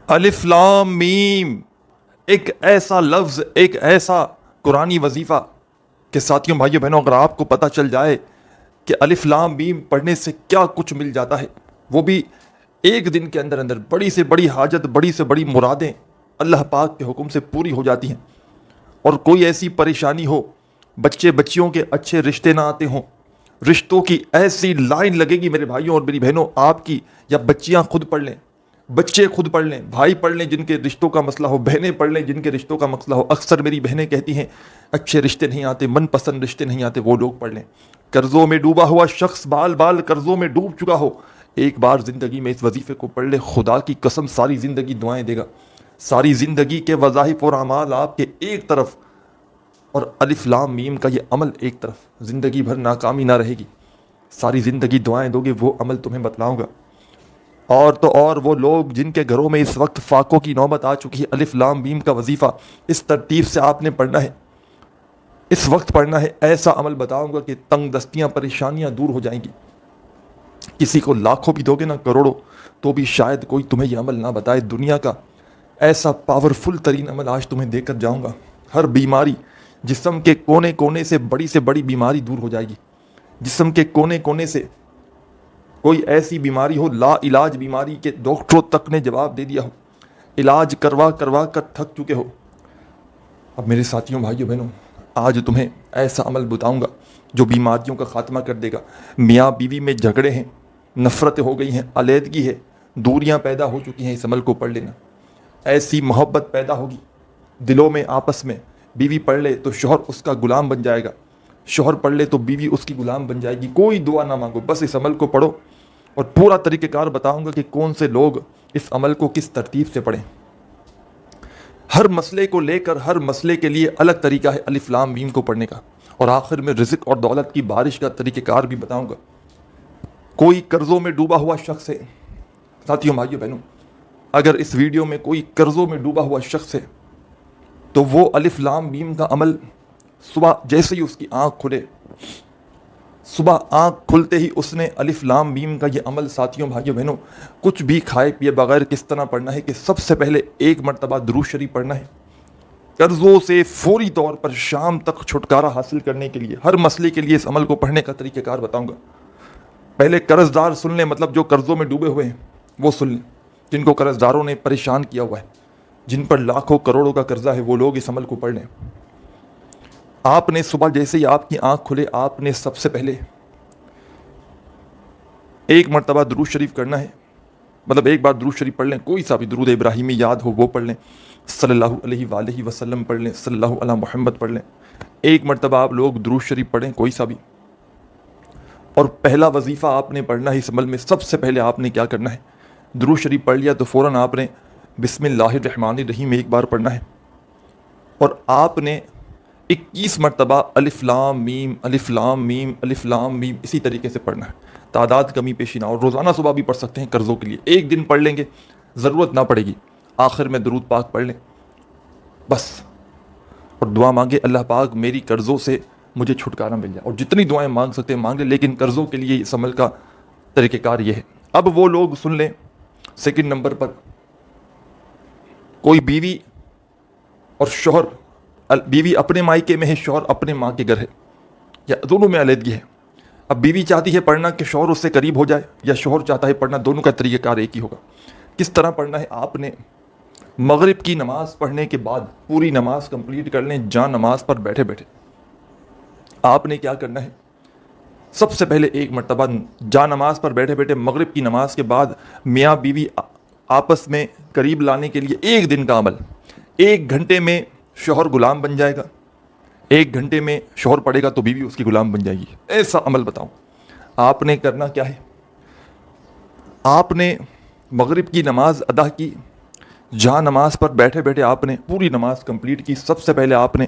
الف لام میم ایک ایسا لفظ، ایک ایسا قرآنی وظیفہ کہ ساتھیوں بھائیوں بہنوں، اگر آپ کو پتہ چل جائے کہ الف لام میم پڑھنے سے کیا کچھ مل جاتا ہے، وہ بھی ایک دن کے اندر اندر، بڑی سے بڑی حاجت، بڑی سے بڑی مرادیں اللہ پاک کے حکم سے پوری ہو جاتی ہیں، اور کوئی ایسی پریشانی ہو، بچے بچیوں کے اچھے رشتے نہ آتے ہوں، رشتوں کی ایسی لائن لگے گی میرے بھائیوں اور میری بہنوں، آپ کی، یا بچیاں خود پڑھ لیں، بچے خود پڑھ لیں، بھائی پڑھ لیں جن کے رشتوں کا مسئلہ ہو، بہنیں پڑھ لیں جن کے رشتوں کا مسئلہ ہو۔ اکثر میری بہنیں کہتی ہیں اچھے رشتے نہیں آتے، من پسند رشتے نہیں آتے، وہ لوگ پڑھ لیں۔ قرضوں میں ڈوبا ہوا شخص، بال بال قرضوں میں ڈوب چکا ہو، ایک بار زندگی میں اس وظیفے کو پڑھ لے، خدا کی قسم ساری زندگی دعائیں دے گا، ساری زندگی کے وظائف اور اعمال آپ کے ایک طرف، اور الف لام میم کا یہ عمل ایک طرف، زندگی بھر ناکامی نہ رہے گی، ساری زندگی دعائیں دو گے، وہ عمل تمہیں بتلاؤں گا۔ اور تو اور وہ لوگ جن کے گھروں میں اس وقت فاقوں کی نوبت آ چکی ہے، الف لام میم کا وظیفہ اس ترتیب سے آپ نے پڑھنا ہے، اس وقت پڑھنا ہے، ایسا عمل بتاؤں گا کہ تنگ دستیاں، پریشانیاں دور ہو جائیں گی۔ کسی کو لاکھوں بھی دو گے نا، کروڑوں، تو بھی شاید کوئی تمہیں یہ عمل نہ بتائے۔ دنیا کا ایسا پاورفل ترین عمل آج تمہیں دے کر جاؤں گا، ہر بیماری، جسم کے کونے کونے سے بڑی بیماری دور ہو جائے گی، جسم کے کونے کونے سے کوئی ایسی بیماری ہو، لا علاج بیماری کے ڈاکٹروں تک نے جواب دے دیا ہو، علاج کروا کروا کر تھک چکے ہو، اب میرے ساتھیوں بھائیوں بہنوں، آج تمہیں ایسا عمل بتاؤں گا جو بیماریوں کا خاتمہ کر دے گا۔ میاں بیوی میں جھگڑے ہیں، نفرتیں ہو گئی ہیں، علیحدگی ہے، دوریاں پیدا ہو چکی ہیں، اس عمل کو پڑھ لینا، ایسی محبت پیدا ہوگی دلوں میں آپس میں۔ بیوی پڑھ لے تو شوہر اس کا غلام بن جائے گا، شوہر پڑھ لے تو بیوی اس کی غلام بن جائے گی۔ کوئی دعا نہ مانگو، بس اس عمل کو پڑھو، اور پورا طریقہ کار بتاؤں گا کہ کون سے لوگ اس عمل کو کس ترتیب سے پڑھیں۔ ہر مسئلے کو لے کر، ہر مسئلے کے لیے الگ طریقہ ہے الف لام میم کو پڑھنے کا، اور آخر میں رزق اور دولت کی بارش کا طریقہ کار بھی بتاؤں گا۔ کوئی قرضوں میں ڈوبا ہوا شخص ہے، ساتھیوں بھائیوں بہنوں، اگر اس ویڈیو میں کوئی قرضوں میں ڈوبا ہوا شخص ہے تو وہ الف لام میم کا عمل صبح جیسے ہی اس کی آنکھ کھلے، صبح آنکھ کھلتے ہی اس نے الف لام میم کا یہ عمل، ساتھیوں بھائیوں بہنوں، کچھ بھی کھائے پیے بغیر کس طرح پڑھنا ہے کہ سب سے پہلے ایک مرتبہ درود شریف پڑھنا ہے، قرضوں سے فوری طور پر شام تک چھٹکارا حاصل کرنے کے لیے، ہر مسئلے کے لیے اس عمل کو پڑھنے کا طریقہ کار بتاؤں گا۔ پہلے قرض دار سن لیں، مطلب جو قرضوں میں ڈوبے ہوئے ہیں وہ سن لیں، جن کو قرض داروں نے پریشان کیا ہوا ہے، جن پر لاکھوں کروڑوں کا قرضہ ہے، وہ لوگ اس عمل کو پڑھ لیں۔ آپ نے صبح جیسے ہی آپ کی آنکھ کھلے، آپ نے سب سے پہلے ایک مرتبہ درود شریف کرنا ہے، مطلب ایک بار درود شریف پڑھ لیں، کوئی سا بھی درود ابراہیمی یاد ہو وہ پڑھ لیں، صلی اللہ علیہ وآلہ وسلم پڑھ لیں، صلی اللہ علیہ محمد پڑھ لیں، ایک مرتبہ آپ لوگ درود شریف پڑھیں کوئی سا بھی۔ اور پہلا وظیفہ آپ نے پڑھنا ہے اس عمل میں، سب سے پہلے آپ نے کیا کرنا ہے، درود شریف پڑھ لیا تو فوراً آپ نے بسم اللہ الرحمن الرحیم ایک بار پڑھنا ہے، اور آپ نے 21 مرتبہ الف لام میم الف لام میم الف لام میم اسی طریقے سے پڑھنا ہے، تعداد کمی پیشی نہ، اور روزانہ صبح بھی پڑھ سکتے ہیں قرضوں کے لیے، ایک دن پڑھ لیں گے ضرورت نہ پڑے گی، آخر میں درود پاک پڑھ لیں بس، اور دعا مانگے اللہ پاک میری قرضوں سے مجھے چھٹکارا مل جائے، اور جتنی دعائیں مانگ سکتے ہیں مانگ لیں، لیکن قرضوں کے لیے اس عمل کا طریقہ کار یہ ہے۔ اب وہ لوگ سن لیں، سیکنڈ نمبر پر کوئی بیوی اور شوہر، بیوی اپنے مائکے میں ہے، شوہر اپنے ماں کے گھر ہے، یا دونوں میں علیحدگی ہے، اب بیوی چاہتی ہے پڑھنا کہ شوہر اس سے قریب ہو جائے، یا شوہر چاہتا ہے پڑھنا، دونوں کا طریقہ کار ایک ہی ہوگا۔ کس طرح پڑھنا ہے، آپ نے مغرب کی نماز پڑھنے کے بعد پوری نماز کمپلیٹ کر لیں، جہاں نماز پر بیٹھے بیٹھے آپ نے کیا کرنا ہے، سب سے پہلے ایک مرتبہ جہاں نماز پر بیٹھے بیٹھے مغرب کی نماز کے بعد میاں بیوی آپس میں قریب لانے کے لیے ایک دن کا عمل، 1 گھنٹے میں شوہر غلام بن جائے گا، 1 گھنٹے میں شوہر پڑے گا تو بیوی اس کی غلام بن جائے گی، ایسا عمل بتاؤں۔ آپ نے کرنا کیا ہے، آپ نے مغرب کی نماز ادا کی، جہاں نماز پر بیٹھے بیٹھے آپ نے پوری نماز کمپلیٹ کی، سب سے پہلے آپ نے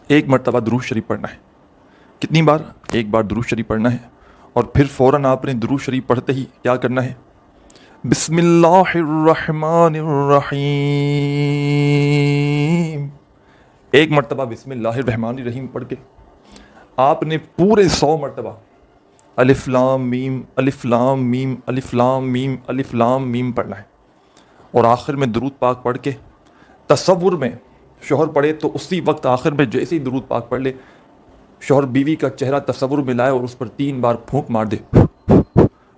ایک مرتبہ درود شریف پڑھنا ہے، کتنی بار، ایک بار درود شریف پڑھنا ہے، اور پھر فوراً آپ نے درود شریف پڑھتے ہی کیا کرنا ہے، بسم اللہ الرحمن الرحیم، ایک مرتبہ بسم اللہ الرحمن الرحیم پڑھ کے آپ نے پورے 100 مرتبہ الف لام میم الف لام میم الف لام میم الف لام میم پڑھنا ہے، اور آخر میں درود پاک پڑھ کے تصور میں شوہر پڑھے تو اسی وقت آخر میں جیسے ہی درود پاک پڑھ لے، شوہر بیوی کا چہرہ تصور میں لائے اور اس پر 3 بار پھونک مار دے،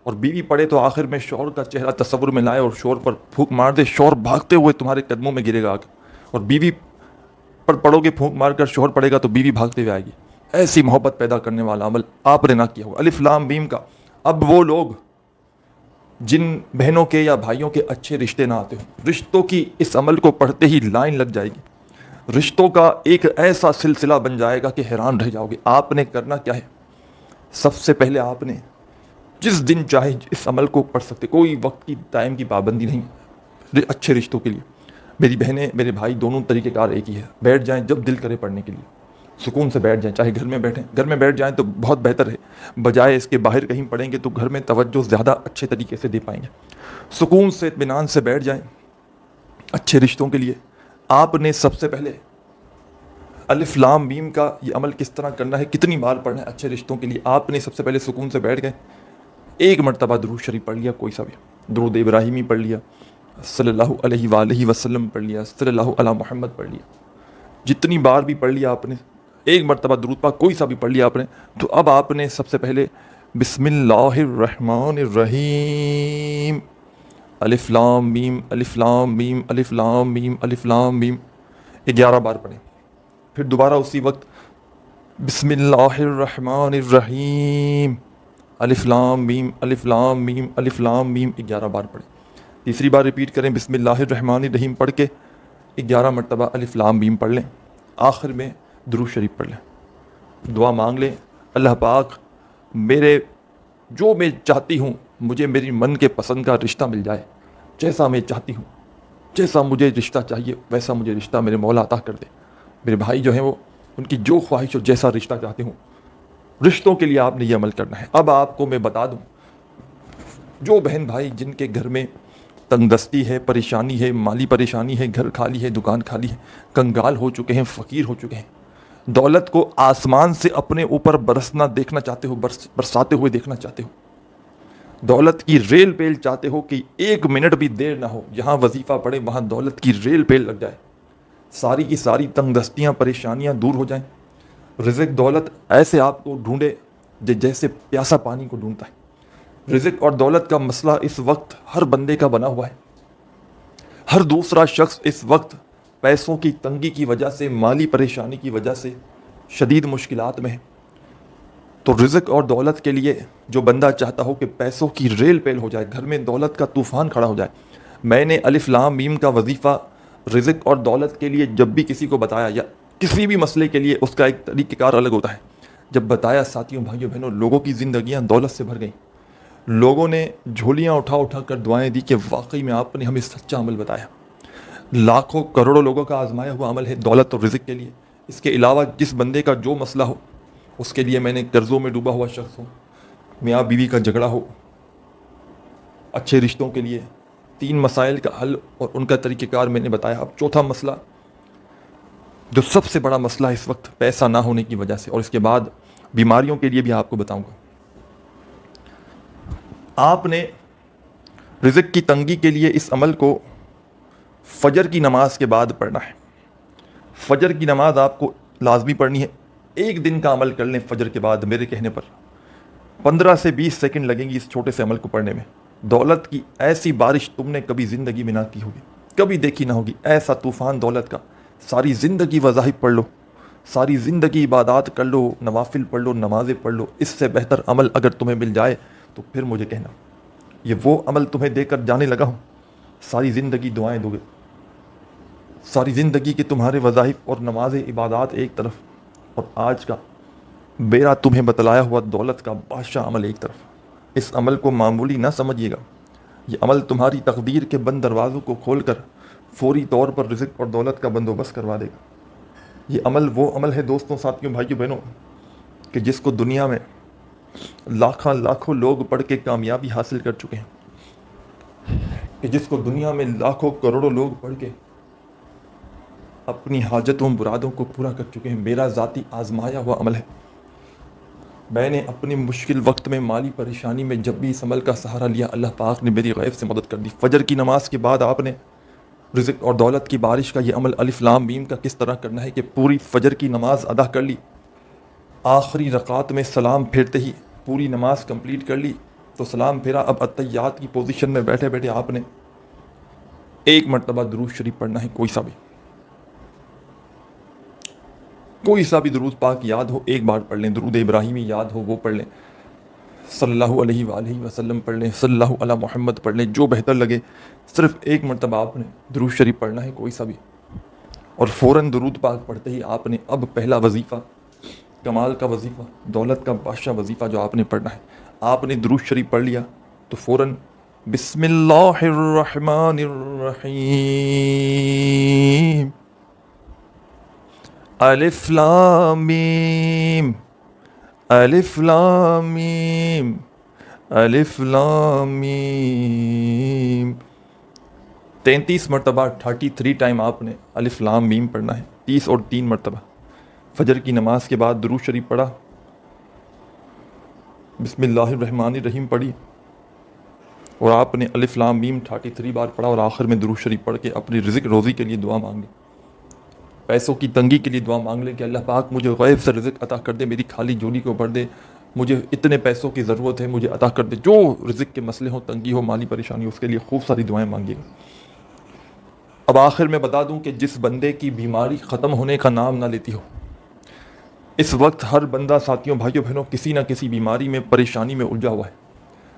اور بیوی پڑھے تو آخر میں شوہر کا چہرہ تصور میں لائے اور شوہر پر پھونک مار دے، شوہر بھاگتے ہوئے تمہارے قدموں میں گرے گا آگے، اور بیوی پر پڑھو گے پھونک مار کر، شوہر پڑھے گا تو بیوی بھاگتے ہوئے آئے گی۔ ایسی محبت پیدا کرنے والا عمل آپ نے نہ کیا ہوگا۔ الف لام میم کا اب وہ لوگ جن بہنوں کے یا بھائیوں کے اچھے رشتے نہ آتے ہوں، رشتوں کی اس عمل کو پڑھتے ہی لائن لگ جائے گی، رشتوں کا ایک ایسا سلسلہ بن جائے گا کہ حیران رہ جاؤ گے۔ آپ نے کرنا کیا ہے؟ سب سے پہلے آپ نے جس دن چاہے اس عمل کو پڑھ سکتے، کوئی وقت کی ٹائم کی پابندی نہیں، اچھے رشتوں کے لیے۔ میری بہنیں میرے بھائی دونوں طریقہ کار ایک ہی ہے، بیٹھ جائیں جب دل کرے پڑھنے کے لیے، سکون سے بیٹھ جائیں، چاہے گھر میں بیٹھیں، گھر میں بیٹھ جائیں تو بہت بہتر ہے، بجائے اس کے باہر کہیں پڑھیں گے تو گھر میں توجہ زیادہ اچھے طریقے سے دے پائیں گے۔ سکون سے اطمینان سے بیٹھ جائیں اچھے رشتوں کے لیے۔ آپ نے سب سے پہلے الف لام میم کا یہ عمل کس طرح کرنا ہے، کتنی بار پڑھنا ہے اچھے رشتوں کے لیے، آپ نے سب سے پہلے سکون سے بیٹھ گئے، ایک مرتبہ درود شریف پڑھ لیا، کوئی سا بھی درود ابراہیمی پڑھ لیا، صلی اللہ علیہ وآلہ وسلم پڑھ لیا، صلی اللہ علی محمد پڑھ لیا، جتنی بار بھی پڑھ لیا آپ نے، ایک مرتبہ درود پاک کوئی سا بھی پڑھ لیا آپ نے، تو اب آپ نے سب سے پہلے بسم اللہ الرحمن الرحیم الف لام میم الف لام میم الف لام میم الف لام میم 11 بار پڑھیں، پھر دوبارہ اسی وقت بسم اللہ الرحمن الرحیم الف لام میم الف لام میم الف لام میم 11 بار پڑھیں، تیسری بار ریپیٹ کریں بسم اللہ الرحمن الرحیم پڑھ کے 11 مرتبہ الف لام میم پڑھ لیں، آخر میں درود شریف پڑھ لیں، دعا مانگ لیں، اللہ پاک میرے جو میں چاہتی ہوں مجھے میری من کے پسند کا رشتہ مل جائے، جیسا میں چاہتی ہوں، جیسا مجھے رشتہ چاہیے ویسا مجھے رشتہ میرے مولا عطا کر دے، میرے بھائی جو ہیں وہ ان کی جو خواہش ہو جیسا رشتہ چاہتے ہوں، رشتوں کے لیے آپ نے یہ عمل کرنا ہے۔ اب آپ کو میں بتا دوں، جو بہن بھائی جن کے گھر میں تنگ دستی ہے، پریشانی ہے، مالی پریشانی ہے، گھر خالی ہے، دکان خالی ہے، کنگال ہو چکے ہیں، فقیر ہو چکے ہیں، دولت کو آسمان سے اپنے اوپر برسنا دیکھنا چاہتے ہو، برساتے ہوئے دیکھنا چاہتے ہو، دولت کی ریل پیل چاہتے ہو کہ 1 منٹ بھی دیر نہ ہو، جہاں وظیفہ پڑے وہاں دولت کی ریل پیل لگ جائے، ساری کی ساری تنگ دستیاں پریشانیاں دور ہو جائیں، رزق دولت ایسے آپ کو ڈھونڈے جیسے پیاسا پانی کو ڈھونڈتا ہے۔ رزق اور دولت کا مسئلہ اس وقت ہر بندے کا بنا ہوا ہے، ہر دوسرا شخص اس وقت پیسوں کی تنگی کی وجہ سے، مالی پریشانی کی وجہ سے شدید مشکلات میں ہے۔ تو رزق اور دولت کے لیے جو بندہ چاہتا ہو کہ پیسوں کی ریل پیل ہو جائے، گھر میں دولت کا طوفان کھڑا ہو جائے، میں نے الف لام میم کا وظیفہ رزق اور دولت کے لیے جب بھی کسی کو بتایا، یا کسی بھی مسئلے کے لیے اس کا ایک طریقہ کار الگ ہوتا ہے، جب بتایا ساتھیوں بھائیوں بہنوں، لوگوں کی زندگیاں دولت سے بھر گئیں، لوگوں نے جھولیاں اٹھا اٹھا کر دعائیں دی کہ واقعی میں آپ نے ہمیں سچا عمل بتایا۔ لاکھوں کروڑوں لوگوں کا آزمایا ہوا عمل ہے دولت اور رزق کے لیے۔ اس کے علاوہ جس بندے کا جو مسئلہ ہو، اس کے لیے میں نے قرضوں میں ڈوبا ہوا شخص ہوں، میاں بیوی کا جھگڑا ہو، اچھے رشتوں کے لیے 3 مسائل کا حل اور ان کا طریقہ کار میں نے بتایا۔ اب چوتھا مسئلہ جو سب سے بڑا مسئلہ اس وقت پیسہ نہ ہونے کی وجہ سے، اور اس کے بعد بیماریوں کے لیے بھی آپ کو بتاؤں گا۔ آپ نے رزق کی تنگی کے لیے اس عمل کو فجر کی نماز کے بعد پڑھنا ہے۔ فجر کی نماز آپ کو لازمی پڑھنی ہے، ایک دن کا عمل کر لیں فجر کے بعد، میرے کہنے پر 15 سے 20 سیکنڈ لگیں گی اس چھوٹے سے عمل کو پڑھنے میں۔ دولت کی ایسی بارش تم نے کبھی زندگی میں نہ کی ہوگی، کبھی دیکھی نہ ہوگی، ایسا طوفان دولت کا۔ ساری زندگی وظائف پڑھ لو، ساری زندگی عبادات کر لو، نوافل پڑھ لو، نمازیں پڑھ لو، اس سے بہتر عمل اگر تمہیں مل جائے تو پھر مجھے کہنا۔ یہ وہ عمل تمہیں دے کر جانے لگا ہوں، ساری زندگی دعائیں دو گے، ساری زندگی کے تمہارے وظائف اور نمازیں عبادات ایک طرف، اور آج کا میرا تمہیں بتلایا ہوا دولت کا بادشاہ عمل ایک طرف۔ اس عمل کو معمولی نہ سمجھیے گا، یہ عمل تمہاری تقدیر کے بند دروازوں کو کھول کر فوری طور پر رزق اور دولت کا بندوبست کروا دے گا۔ یہ عمل وہ عمل ہے دوستوں، ساتھیوں، بھائیوں بہنوں، کہ جس کو دنیا میں لاکھوں لوگ پڑھ کے کامیابی حاصل کر چکے ہیں، کہ جس کو دنیا میں لاکھوں کروڑوں لوگ پڑھ کے اپنی حاجتوں مرادوں کو پورا کر چکے ہیں۔ میرا ذاتی آزمایا ہوا عمل ہے۔ میں نے اپنی مشکل وقت میں، مالی پریشانی میں جب بھی اس عمل کا سہارا لیا، اللہ پاک نے میری غیب سے مدد کر دی۔ فجر کی نماز کے بعد آپ نے رزق اور دولت کی بارش کا یہ عمل الف لام میم کا کس طرح کرنا ہے کہ پوری فجر کی نماز ادا کر لی، آخری رکعت میں سلام پھیرتے ہی پوری نماز کمپلیٹ کر لی تو سلام پھیرا، اب اتحیات کی پوزیشن میں بیٹھے بیٹھے آپ نے ایک مرتبہ درود شریف پڑھنا ہے، کوئی سا بھی درود پاک یاد ہو ایک بار پڑھ لیں، درود ابراہیمی یاد ہو وہ پڑھ لیں، صلی اللہ علیہ وآلہ وسلم پڑھ لیں، صلی اللہ علی محمد پڑھ لیں، جو بہتر لگے، صرف ایک مرتبہ آپ نے درود شریف پڑھنا ہے، کوئی سا بھی، اور فوراً درود پاک پڑھتے ہی آپ نے اب پہلا وظیفہ، کمال کا وظیفہ، دولت کا بادشاہ وظیفہ جو آپ نے پڑھنا ہے، آپ نے درود شریف پڑھ لیا تو فوراً بسم اللہ الرحمن الرحیم الف لام میم الف لام میم الف لام میم 33 مرتبہ 33 ٹائم آپ نے الف لام میم پڑھنا ہے، 30 اور 3 مرتبہ فجر کی نماز کے بعد درود شریف پڑھا، بسم اللہ الرحمن الرحیم پڑھی اور آپ نے الف لام میم 33 بار پڑھا اور آخر میں درود شریف پڑھ کے اپنی رزق روزی کے لیے دعا مانگ لیں، پیسوں کی تنگی کے لیے دعا مانگ لیں کہ اللہ پاک مجھے غیب سے رزق عطا کر دے، میری خالی جولی کو بھر دے، مجھے اتنے پیسوں کی ضرورت ہے، مجھے عطا کر دے، جو رزق کے مسئلے ہوں، تنگی ہو، مالی پریشانی ہو، اس کے لیے خوب ساری دعائیں مانگیے گا۔ اب آخر میں بتا دوں کہ جس بندے کی بیماری ختم ہونے کا نام نہ لیتی ہو، اس وقت ہر بندہ ساتھیوں بھائیوں بہنوں کسی نہ کسی بیماری میں پریشانی میں الجھا ہوا ہے،